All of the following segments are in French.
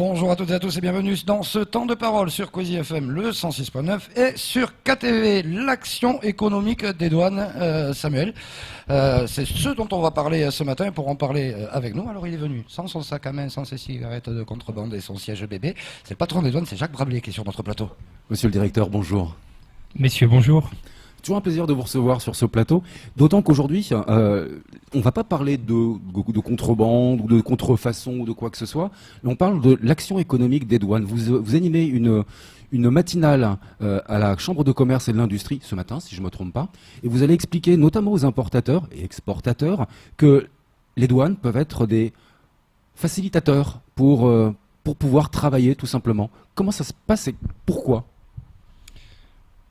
Bonjour à toutes et à tous et bienvenue dans ce temps de parole sur Cozy FM, le 106.9 et sur KTV, l'action économique des douanes. Samuel, c'est ce dont on va parler ce matin et pour en parler avec nous. Alors il est venu sans son sac à main, sans ses cigarettes de contrebande et son siège bébé. C'est le patron des douanes, c'est Jacques Brablier qui est sur notre plateau. Monsieur le directeur, bonjour. Messieurs, bonjour. Toujours un plaisir de vous recevoir sur ce plateau, d'autant qu'aujourd'hui, on ne va pas parler de contrebande ou de contrefaçon ou de quoi que ce soit, mais on parle de l'action économique des douanes. Vous animez une matinale à la Chambre de commerce et de l'industrie ce matin, si je ne me trompe pas, et vous allez expliquer notamment aux importateurs et exportateurs que les douanes peuvent être des facilitateurs pour pouvoir travailler tout simplement. Comment ça se passe et pourquoi ?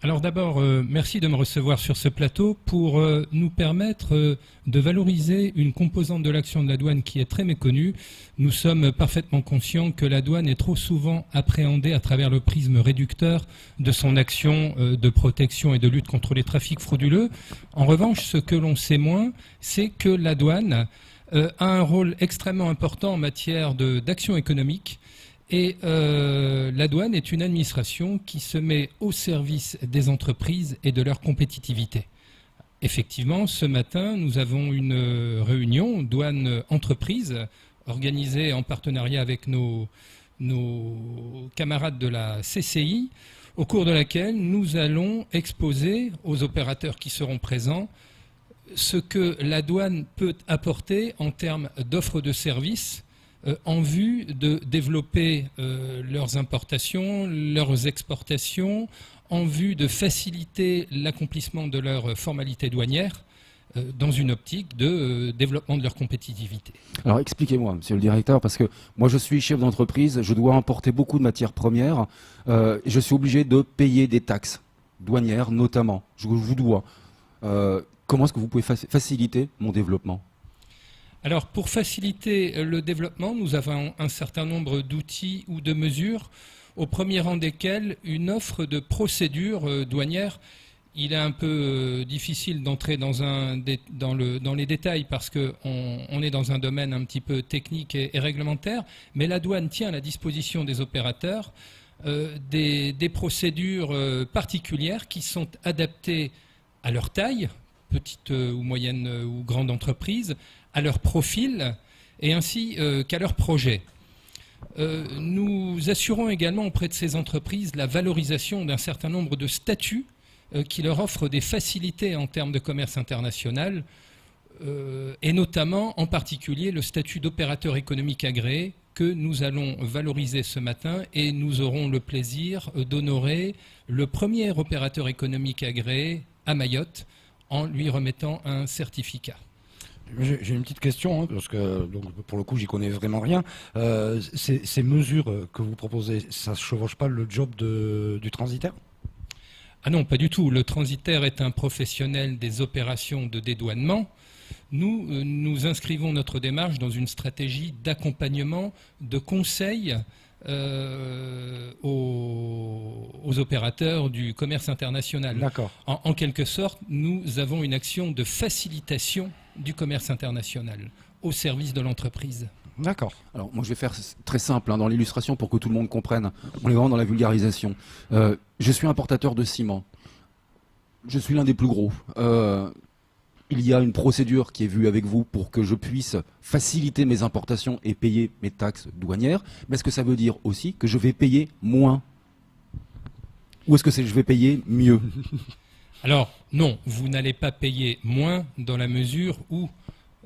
Alors d'abord, merci de me recevoir sur ce plateau pour nous permettre de valoriser une composante de l'action de la douane qui est très méconnue. Nous sommes parfaitement conscients que la douane est trop souvent appréhendée à travers le prisme réducteur de son action de protection et de lutte contre les trafics frauduleux. En revanche, ce que l'on sait moins, c'est que la douane a un rôle extrêmement important en matière d'action économique. Et la douane est une administration qui se met au service des entreprises et de leur compétitivité. Effectivement, ce matin, nous avons une réunion douane-entreprise organisée en partenariat avec nos camarades de la CCI, au cours de laquelle nous allons exposer aux opérateurs qui seront présents ce que la douane peut apporter en termes d'offres de services en vue de développer leurs importations, leurs exportations, en vue de faciliter l'accomplissement de leurs formalités douanières dans une optique de développement de leur compétitivité. Alors expliquez-moi, monsieur le directeur, parce que moi je suis chef d'entreprise, je dois importer beaucoup de matières premières, je suis obligé de payer des taxes douanières notamment, je vous dois. Comment est-ce que vous pouvez faciliter mon développement ? Alors, pour faciliter le développement, nous avons un certain nombre d'outils ou de mesures, au premier rang desquels une offre de procédure douanière. Il est un peu difficile d'entrer dans les détails parce qu'on est dans un domaine un petit peu technique et réglementaire, mais la douane tient à la disposition des opérateurs des procédures particulières qui sont adaptées à leur taille, petite ou moyenne ou grande entreprise, à leur profil et ainsi qu'à leur projet. Nous assurons également auprès de ces entreprises la valorisation d'un certain nombre de statuts qui leur offrent des facilités en termes de commerce international et notamment en particulier le statut d'opérateur économique agréé que nous allons valoriser ce matin et nous aurons le plaisir d'honorer le premier opérateur économique agréé à Mayotte en lui remettant un certificat. J'ai une petite question, parce que donc, pour le coup, j'y connais vraiment rien. Ces mesures que vous proposez, ça ne chevauche pas le job du transitaire ? Ah non, pas du tout. Le transitaire est un professionnel des opérations de dédouanement. Nous inscrivons notre démarche dans une stratégie d'accompagnement, de conseil aux opérateurs du commerce international. D'accord. En quelque sorte, nous avons une action de facilitation du commerce international au service de l'entreprise. D'accord. Alors moi je vais faire très simple dans l'illustration pour que tout le monde comprenne. On est vraiment dans la vulgarisation. Je suis importateur de ciment. Je suis l'un des plus gros. Il y a une procédure qui est vue avec vous pour que je puisse faciliter mes importations et payer mes taxes douanières. Mais est-ce que ça veut dire aussi que je vais payer moins ? Ou est-ce que je vais payer mieux ? Alors non, vous n'allez pas payer moins dans la mesure où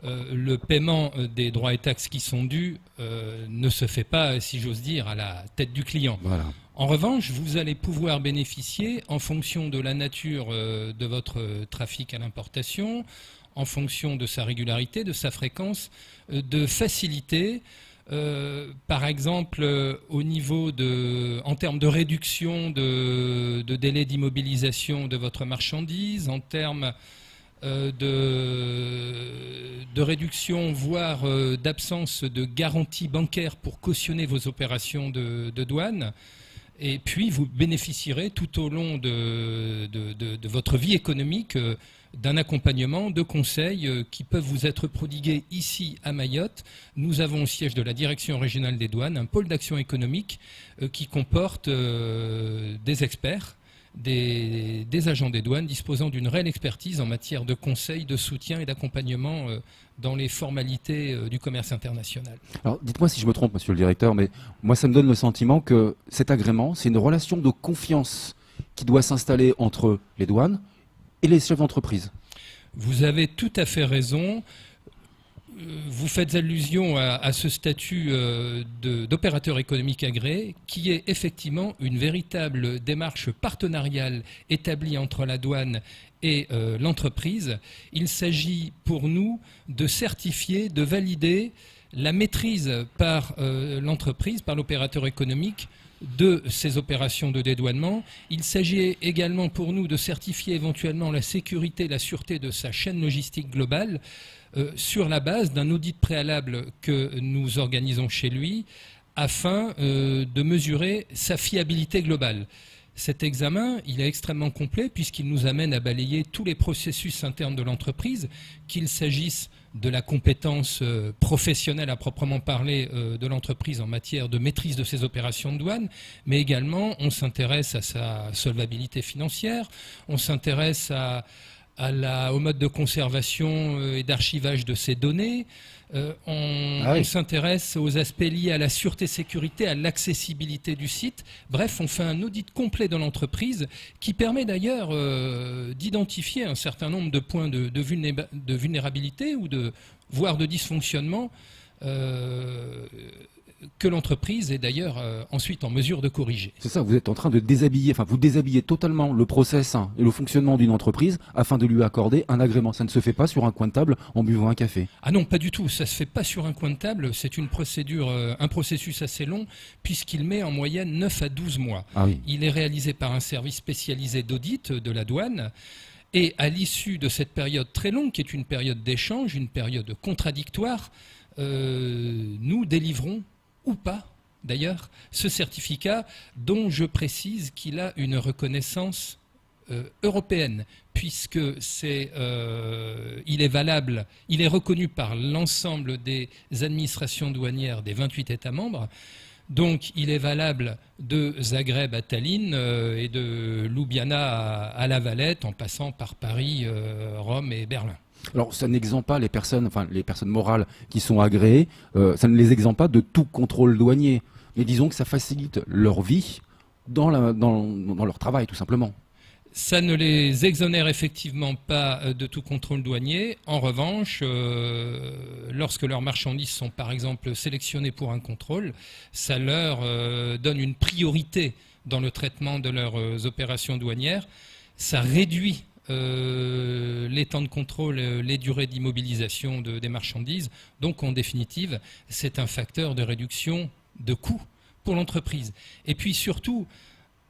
le paiement des droits et taxes qui sont dus ne se fait pas, si j'ose dire, à la tête du client. Voilà. En revanche, vous allez pouvoir bénéficier, en fonction de la nature de votre trafic à l'importation, en fonction de sa régularité, de sa fréquence, de facilité. Par exemple, en termes de réduction de délai d'immobilisation de votre marchandise, en termes de réduction, voire d'absence de garantie bancaire pour cautionner vos opérations de douane. Et puis, vous bénéficierez tout au long de votre vie économique d'un accompagnement, de conseils qui peuvent vous être prodigués ici à Mayotte. Nous avons au siège de la Direction régionale des douanes un pôle d'action économique qui comporte des experts, des agents des douanes disposant d'une réelle expertise en matière de conseils, de soutien et d'accompagnement dans les formalités du commerce international. Alors, dites-moi si je me trompe, monsieur le directeur, mais moi, ça me donne le sentiment que cet agrément, c'est une relation de confiance qui doit s'installer entre les douanes et les chefs d'entreprise. Vous avez tout à fait raison. Vous faites allusion à ce statut d'opérateur économique agréé qui est effectivement une véritable démarche partenariale établie entre la douane et l'entreprise. Il s'agit pour nous de certifier, de valider la maîtrise par l'entreprise, par l'opérateur économique, de ces opérations de dédouanement. Il s'agit également pour nous de certifier éventuellement la sécurité, la sûreté de sa chaîne logistique globale sur la base d'un audit préalable que nous organisons chez lui afin de mesurer sa fiabilité globale. Cet examen, il est extrêmement complet puisqu'il nous amène à balayer tous les processus internes de l'entreprise, qu'il s'agisse de la compétence professionnelle à proprement parler de l'entreprise en matière de maîtrise de ses opérations de douane, mais également on s'intéresse à sa solvabilité financière, on s'intéresse au mode de conservation et d'archivage de ces données. On s'intéresse aux aspects liés à la sûreté-sécurité, à l'accessibilité du site. Bref, on fait un audit complet de l'entreprise qui permet d'ailleurs d'identifier un certain nombre de points de vulnérabilité ou voire de dysfonctionnement que l'entreprise est d'ailleurs ensuite en mesure de corriger. C'est ça, vous êtes en train de déshabiller, enfin vous déshabillez totalement le process et le fonctionnement d'une entreprise afin de lui accorder un agrément. Ça ne se fait pas sur un coin de table en buvant un café. Ah non, pas du tout. Ça se fait pas sur un coin de table. C'est une procédure, un processus assez long puisqu'il met en moyenne 9 à 12 mois. Ah oui. Il est réalisé par un service spécialisé d'audit de la douane. Et à l'issue de cette période très longue, qui est une période d'échange, une période contradictoire, nous délivrons ou pas, d'ailleurs, ce certificat dont je précise qu'il a une reconnaissance européenne, puisque il est valable, il est reconnu par l'ensemble des administrations douanières des 28 États membres. Donc, il est valable de Zagreb à Tallinn et de Ljubljana à La Valette, en passant par Paris, Rome et Berlin. Alors, ça n'exempte pas les personnes morales qui sont agréées, ça ne les exempte pas de tout contrôle douanier. Mais disons que ça facilite leur vie dans leur travail, tout simplement. Ça ne les exonère effectivement pas de tout contrôle douanier. En revanche, lorsque leurs marchandises sont par exemple sélectionnées pour un contrôle, ça leur donne une priorité dans le traitement de leurs opérations douanières. Ça réduit les temps de contrôle, les durées d'immobilisation des marchandises. Donc, en définitive, c'est un facteur de réduction de coûts pour l'entreprise. Et puis surtout,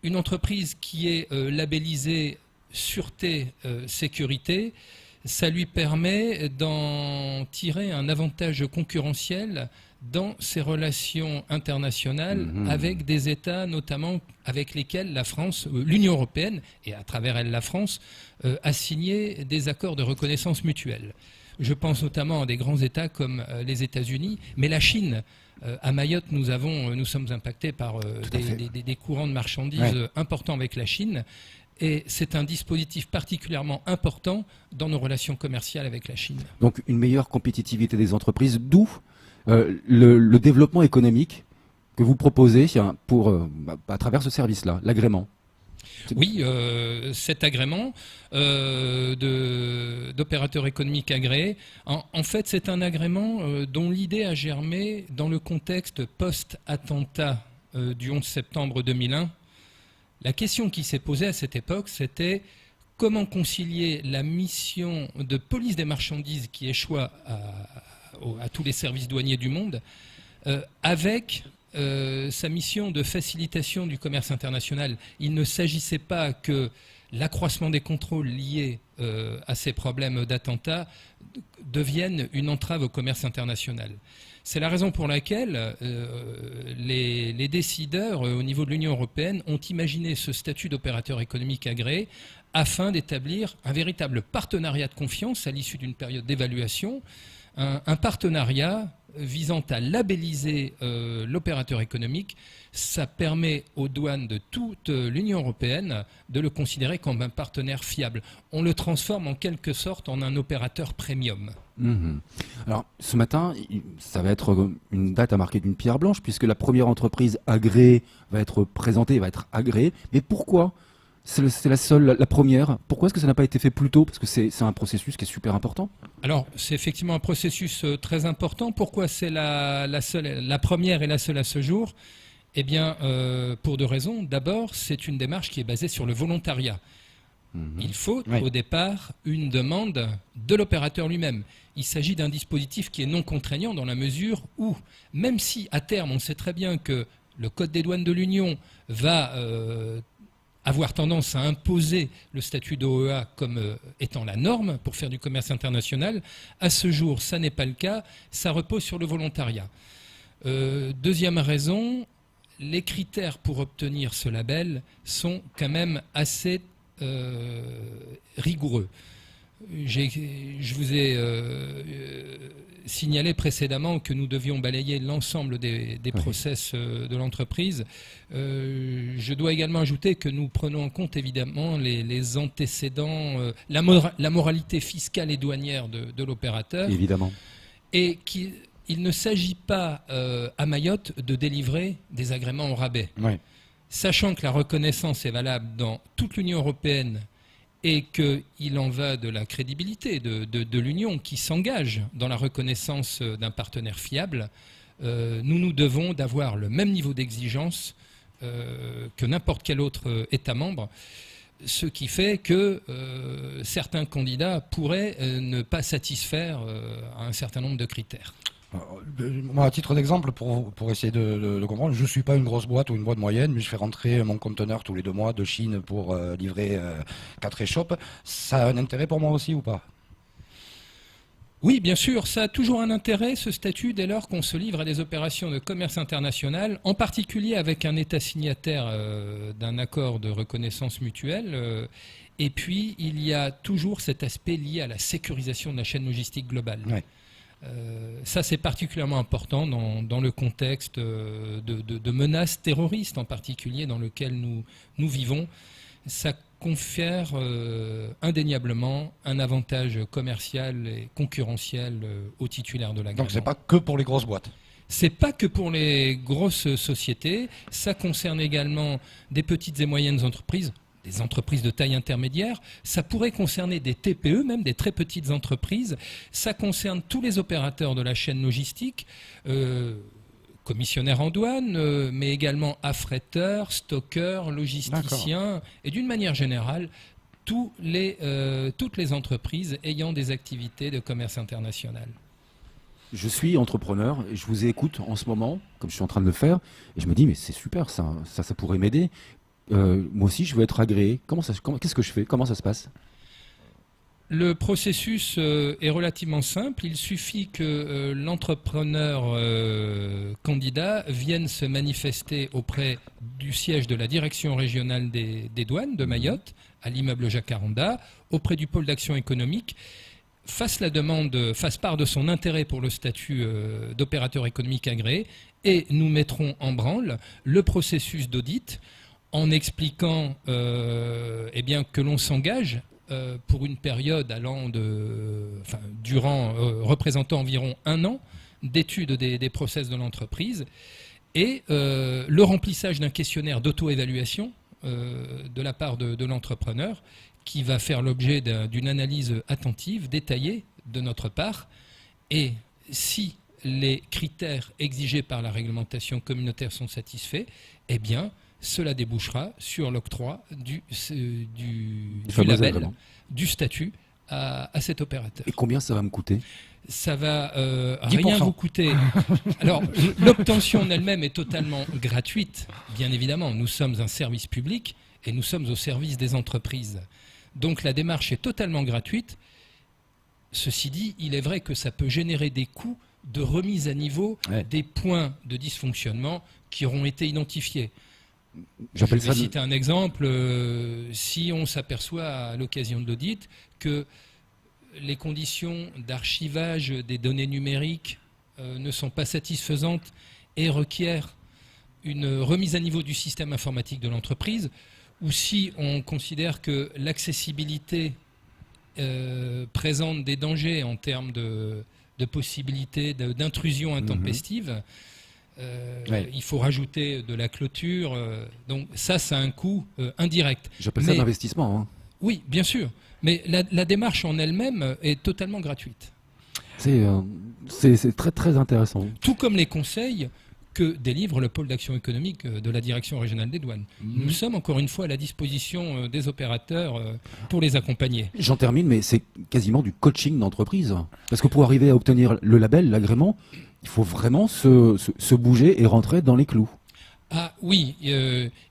une entreprise qui est labellisée sûreté, sécurité, ça lui permet d'en tirer un avantage concurrentiel dans ses relations internationales avec des États, notamment avec lesquels la France, l'Union européenne, et à travers elle la France, a signé des accords de reconnaissance mutuelle. Je pense notamment à des grands États comme les États-Unis, mais la Chine. À Mayotte, nous sommes impactés par des courants de marchandises importants avec la Chine. Et c'est un dispositif particulièrement important dans nos relations commerciales avec la Chine. Donc une meilleure compétitivité des entreprises, d'où le développement économique que vous proposez à travers ce service-là, l'agrément. Oui, cet agrément d'opérateur économique agréé, en fait, c'est un agrément dont l'idée a germé dans le contexte post-attentat du 11 septembre 2001. La question qui s'est posée à cette époque, c'était comment concilier la mission de police des marchandises qui échoua à tous les services douaniers du monde avec sa mission de facilitation du commerce international. Il ne s'agissait pas que l'accroissement des contrôles liés à ces problèmes d'attentats devienne une entrave au commerce international. C'est la raison pour laquelle les décideurs au niveau de l'Union européenne ont imaginé ce statut d'opérateur économique agréé afin d'établir un véritable partenariat de confiance à l'issue d'une période d'évaluation, un partenariat visant à labelliser l'opérateur économique. Ça permet aux douanes de toute l'Union européenne de le considérer comme un partenaire fiable. On le transforme en quelque sorte en un opérateur premium. Mmh. Alors, ce matin, ça va être une date à marquer d'une pierre blanche, puisque la première entreprise agréée va être présentée, va être agréée. Mais pourquoi c'est la première? Pourquoi est-ce que ça n'a pas été fait plus tôt? Parce que c'est un processus qui est super important. Alors, c'est effectivement un processus très important. Pourquoi c'est la première et la seule à ce jour? Eh bien, pour deux raisons. D'abord, c'est une démarche qui est basée sur le volontariat. Il faut au départ une demande de l'opérateur lui-même. Il s'agit d'un dispositif qui est non contraignant dans la mesure où, même si à terme on sait très bien que le Code des douanes de l'Union va avoir tendance à imposer le statut d'OEA comme étant la norme pour faire du commerce international, à ce jour ça n'est pas le cas, ça repose sur le volontariat. Deuxième raison, les critères pour obtenir ce label sont quand même assez rigoureux. Je vous ai signalé précédemment que nous devions balayer l'ensemble des process de l'entreprise. Je dois également ajouter que nous prenons en compte évidemment les antécédents, la moralité fiscale et douanière de l'opérateur. Évidemment. Et il ne s'agit pas à Mayotte de délivrer des agréments au rabais. Oui. Sachant que la reconnaissance est valable dans toute l'Union européenne et qu'il en va de la crédibilité de l'Union qui s'engage dans la reconnaissance d'un partenaire fiable, nous devons d'avoir le même niveau d'exigence que n'importe quel autre État membre, ce qui fait que certains candidats pourraient ne pas satisfaire à un certain nombre de critères. Moi, à titre d'exemple, pour essayer de comprendre, je ne suis pas une grosse boîte ou une boîte moyenne, mais je fais rentrer mon conteneur tous les 2 mois de Chine pour livrer 4 échoppes. Ça a un intérêt pour moi aussi ou pas? Oui, bien sûr, ça a toujours un intérêt, ce statut, dès lors qu'on se livre à des opérations de commerce international, en particulier avec un État signataire d'un accord de reconnaissance mutuelle. Et puis, il y a toujours cet aspect lié à la sécurisation de la chaîne logistique globale. Oui. Ça, c'est particulièrement important dans le contexte de menaces terroristes, en particulier dans lequel nous vivons. Ça confère indéniablement un avantage commercial et concurrentiel aux titulaires de l'agrément. Donc, c'est pas que pour les grosses boîtes? C'est pas que pour les grosses sociétés, ça concerne également des petites et moyennes entreprises, des entreprises de taille intermédiaire, ça pourrait concerner des TPE, même des très petites entreprises, ça concerne tous les opérateurs de la chaîne logistique, commissionnaires en douane, mais également affréteurs, stockeurs, logisticiens, et d'une manière générale, toutes les entreprises ayant des activités de commerce international. Je suis entrepreneur et je vous écoute en ce moment, comme je suis en train de le faire, et je me dis, mais c'est super, ça pourrait m'aider. Moi aussi, je veux être agréé. Qu'est-ce que je fais? Comment ça se passe? Le processus est relativement simple. Il suffit que l'entrepreneur candidat vienne se manifester auprès du siège de la direction régionale des douanes de Mayotte, à l'immeuble Jacaranda, auprès du pôle d'action économique, fasse part de son intérêt pour le statut d'opérateur économique agréé, et nous mettrons en branle le processus d'audit en expliquant que l'on s'engage pour une période représentant environ 1 an d'étude des process de l'entreprise et le remplissage d'un questionnaire d'auto-évaluation de la part de l'entrepreneur qui va faire l'objet d'une analyse attentive, détaillée de notre part. Et si les critères exigés par la réglementation communautaire sont satisfaits, eh bien, cela débouchera sur l'octroi du label, du statut à cet opérateur. Et combien ça va me coûter? Ça va rien 10%. vous coûter. Alors, l'obtention en elle-même est totalement gratuite, bien évidemment. Nous sommes un service public et nous sommes au service des entreprises. Donc la démarche est totalement gratuite. Ceci dit, il est vrai que ça peut générer des coûts de remise à niveau des points de dysfonctionnement qui auront été identifiés. Je vais citer un exemple. Si on s'aperçoit à l'occasion de l'audit que les conditions d'archivage des données numériques ne sont pas satisfaisantes et requièrent une remise à niveau du système informatique de l'entreprise, ou si on considère que l'accessibilité présente des dangers en termes de possibilités d'intrusion intempestive, il faut rajouter de la clôture. Donc ça a un coût indirect. J'appelle ça l'investissement. Hein. Oui, bien sûr. Mais la démarche en elle-même est totalement gratuite. C'est très très intéressant. Tout comme les conseils que délivre le pôle d'action économique de la Direction régionale des douanes. Nous sommes encore une fois à la disposition des opérateurs pour les accompagner. J'en termine, mais c'est quasiment du coaching d'entreprise. Parce que pour arriver à obtenir le label, l'agrément, il faut vraiment se bouger et rentrer dans les clous. Ah oui,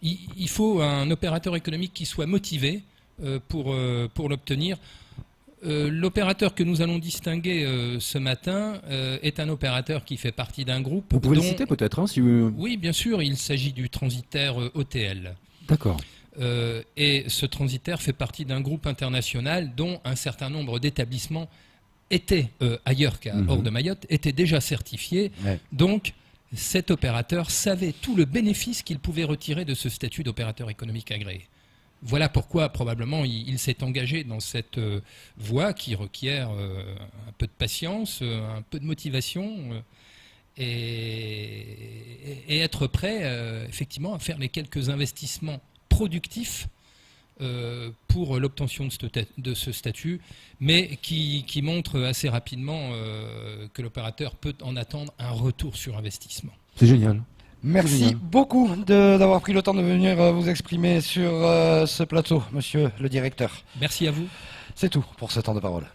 il faut un opérateur économique qui soit motivé pour l'obtenir. L'opérateur que nous allons distinguer ce matin est un opérateur qui fait partie d'un groupe. Vous pouvez le citer peut-être hein, si vous... Oui, bien sûr, il s'agit du transitaire OTL. D'accord. Et ce transitaire fait partie d'un groupe international dont un certain nombre d'établissements étaient, ailleurs qu'à hors de Mayotte, étaient déjà certifiés. Ouais. Donc, cet opérateur savait tout le bénéfice qu'il pouvait retirer de ce statut d'opérateur économique agréé. Voilà pourquoi probablement il s'est engagé dans cette voie qui requiert un peu de patience, un peu de motivation et être prêt effectivement à faire les quelques investissements productifs pour l'obtention de ce statut, mais qui montre assez rapidement que l'opérateur peut en attendre un retour sur investissement. C'est génial. Merci beaucoup d'avoir pris le temps de venir vous exprimer sur ce plateau, monsieur le directeur. Merci à vous. C'est tout pour ce temps de parole.